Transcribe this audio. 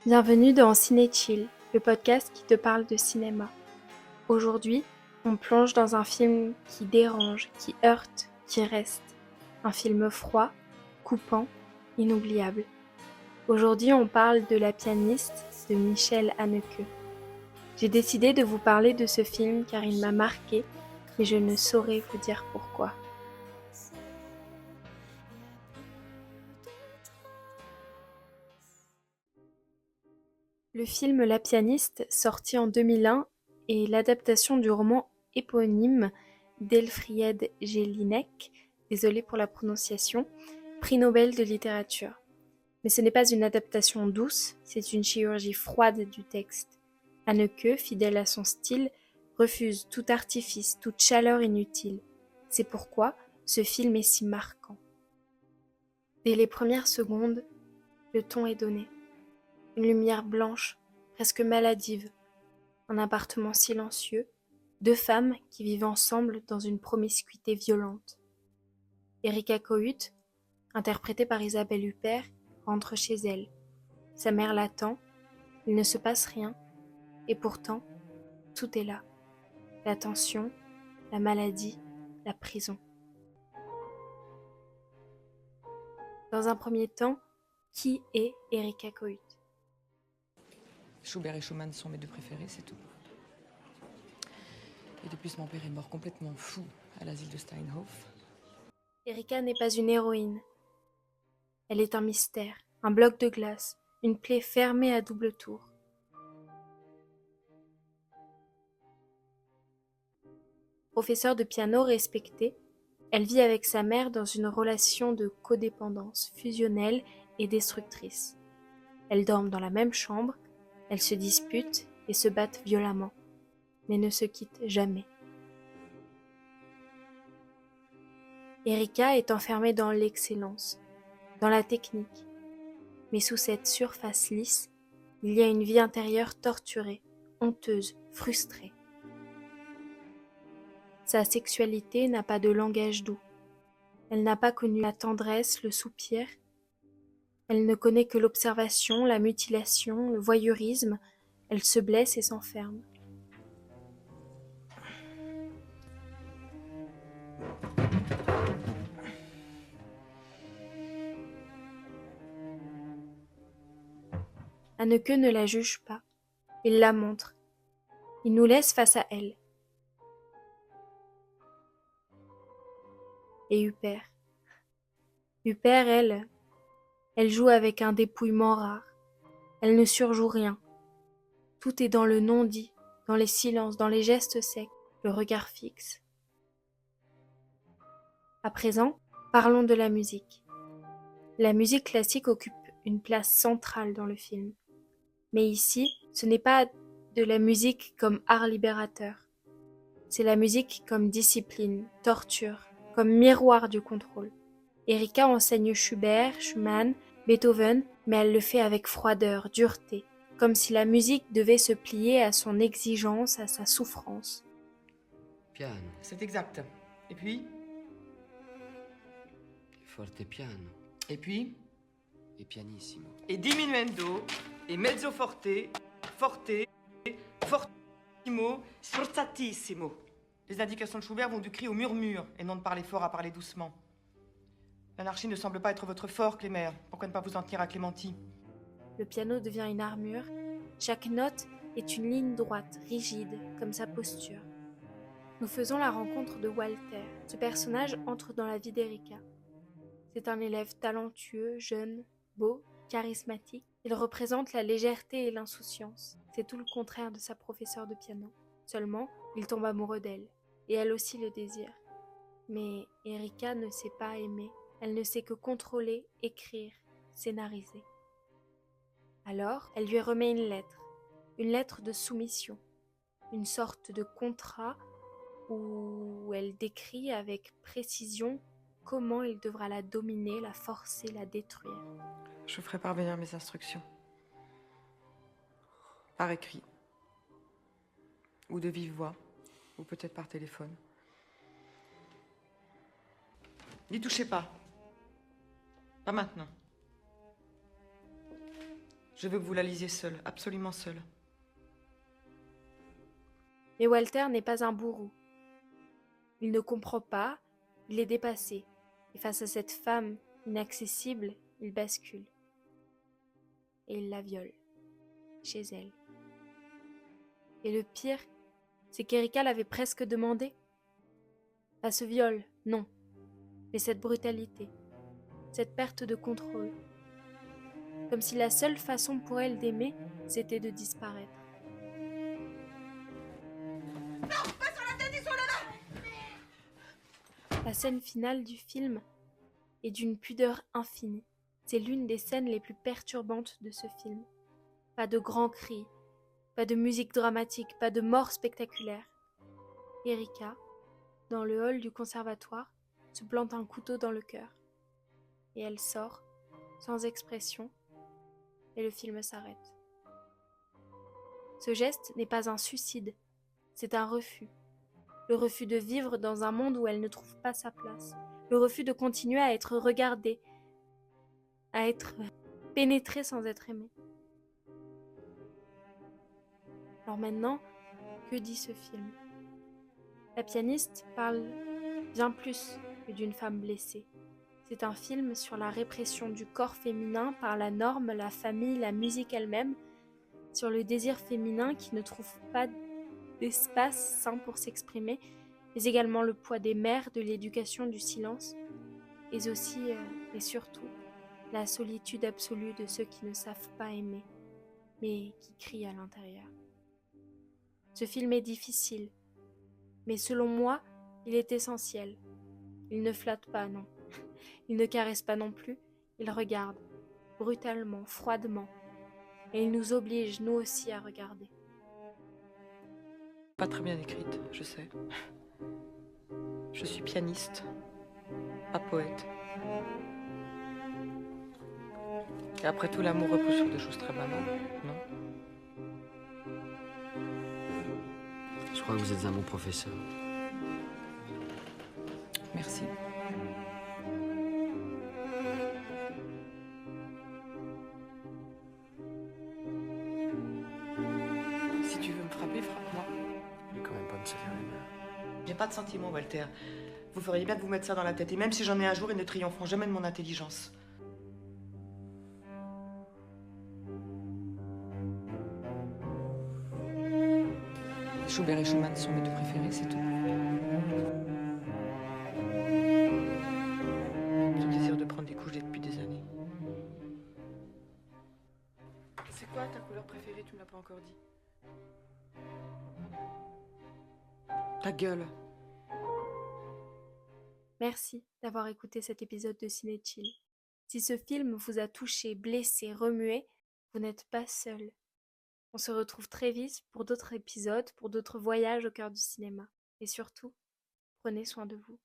Bienvenue dans Ciné Chill, le podcast qui te parle de cinéma. Aujourd'hui, on plonge dans un film qui dérange, qui heurte, qui reste. Un film froid, coupant, inoubliable. Aujourd'hui, on parle de La pianiste de Michel Haneke. J'ai décidé de vous parler de ce film car il m'a marqué, mais je ne saurais vous dire pourquoi. Le film La pianiste, sorti en 2001, est l'adaptation du roman éponyme d'Elfriede Jelinek, désolée pour la prononciation, prix Nobel de littérature. Mais ce n'est pas une adaptation douce, c'est une chirurgie froide du texte. Haneke, fidèle à son style, refuse tout artifice, toute chaleur inutile. C'est pourquoi ce film est si marquant. Dès les premières secondes, le ton est donné. Une lumière blanche, presque maladive, un appartement silencieux, deux femmes qui vivent ensemble dans une promiscuité violente. Erika Kohut, interprétée par Isabelle Huppert, rentre chez elle. Sa mère l'attend, il ne se passe rien, et pourtant, tout est là. La tension, la maladie, la prison. Dans un premier temps, qui est Erika Kohut ? Schubert et Schumann sont mes deux préférés, c'est tout. Et de plus, mon père est mort complètement fou à l'asile de Steinhof. Erika n'est pas une héroïne. Elle est un mystère, un bloc de glace, une plaie fermée à double tour. Professeure de piano respectée, elle vit avec sa mère dans une relation de codépendance fusionnelle et destructrice. Elles dorment dans la même chambre, elles se disputent et se battent violemment, mais ne se quittent jamais. Erika est enfermée dans l'excellence, dans la technique, mais sous cette surface lisse, il y a une vie intérieure torturée, honteuse, frustrée. Sa sexualité n'a pas de langage doux. Elle n'a pas connu la tendresse, le soupir. Elle ne connaît que l'observation, la mutilation, le voyeurisme. Elle se blesse et s'enferme. Haneke ne la juge pas. Il la montre. Il nous laisse face à elle. Et Huppert. Huppert, elle joue avec un dépouillement rare. Elle ne surjoue rien. Tout est dans le non-dit, dans les silences, dans les gestes secs, le regard fixe. À présent, parlons de la musique. La musique classique occupe une place centrale dans le film. Mais ici, ce n'est pas de la musique comme art libérateur. C'est la musique comme discipline, torture, comme miroir du contrôle. Erika enseigne Schubert, Schumann, Beethoven, mais elle le fait avec froideur, dureté, comme si la musique devait se plier à son exigence, à sa souffrance. Piano, C'est exact. Et puis forte piano Et puis e pianissimo. Et diminuendo, et mezzo forte, forte, fortissimo, sforzatissimo. Les indications de Schubert vont du cri au murmure, et non de parler fort à parler doucement. L'anarchie ne semble pas être votre fort, Clémer. Pourquoi ne pas vous en tenir à Clémenti ? Le piano devient une armure. Chaque note est une ligne droite, rigide, comme sa posture. Nous faisons la rencontre de Walter. Ce personnage entre dans la vie d'Erika. C'est un élève talentueux, jeune, beau, charismatique. Il représente la légèreté et l'insouciance. C'est tout le contraire de sa professeure de piano. Seulement, il tombe amoureux d'elle. Et elle aussi le désire. Mais Erika ne sait pas aimer. Elle ne sait que contrôler, écrire, scénariser. Alors, elle lui remet une lettre de soumission, une sorte de contrat où elle décrit avec précision comment il devra la dominer, la forcer, la détruire. Je ferai parvenir mes instructions. Par écrit. Ou de vive voix. Ou peut-être par téléphone. N'y touchez pas. Pas maintenant. Je veux que vous la lisiez seule, absolument seule. Mais Walter n'est pas un bourreau. Il ne comprend pas, il est dépassé. Et face à cette femme inaccessible, il bascule. Et il la viole, chez elle. Et le pire, c'est qu'Erika l'avait presque demandé. Pas ce viol, non, mais cette brutalité, cette perte de contrôle. Comme si la seule façon pour elle d'aimer, c'était de disparaître. La scène finale du film est d'une pudeur infinie. C'est l'une des scènes les plus perturbantes de ce film. Pas de grands cris, pas de musique dramatique, pas de mort spectaculaire. Erika, dans le hall du conservatoire, se plante un couteau dans le cœur. Et elle sort, sans expression, et le film s'arrête. Ce geste n'est pas un suicide, c'est un refus. Le refus de vivre dans un monde où elle ne trouve pas sa place. Le refus de continuer à être regardée, à être pénétrée sans être aimée. Alors maintenant, que dit ce film ? La pianiste parle bien plus que d'une femme blessée. C'est un film sur la répression du corps féminin par la norme, la famille, la musique elle-même, sur le désir féminin qui ne trouve pas d'espace sain pour s'exprimer, mais également le poids des mères, de l'éducation, du silence, et aussi et surtout la solitude absolue de ceux qui ne savent pas aimer, mais qui crient à l'intérieur. Ce film est difficile, mais selon moi, il est essentiel. Il ne flatte pas, non. Il ne caresse pas non plus, il regarde, brutalement, froidement, et il nous oblige, nous aussi, à regarder. Pas très bien écrite, je sais. Je suis pianiste, pas poète. Et après tout, l'amour repose sur des choses très banales, non? Je crois que vous êtes un bon professeur. Merci. Si tu veux me frapper, frappe-moi. Je vais quand même pas me salir les mains. J'ai pas de sentiments, Walter. Vous feriez bien de vous mettre ça dans la tête. Et même si j'en ai un jour, ils ne triompheront jamais de mon intelligence. Schubert et Schumann sont mes deux préférés, c'est tout. Je désire de prendre des couches depuis des années. C'est quoi ta couleur préférée? Tu me l'as pas encore dit. Ta gueule. Merci d'avoir écouté cet épisode de Ciné Chill. Si ce film vous a touché, blessé, remué, vous n'êtes pas seul. On se retrouve très vite pour d'autres épisodes, pour d'autres voyages au cœur du cinéma. Et surtout, prenez soin de vous.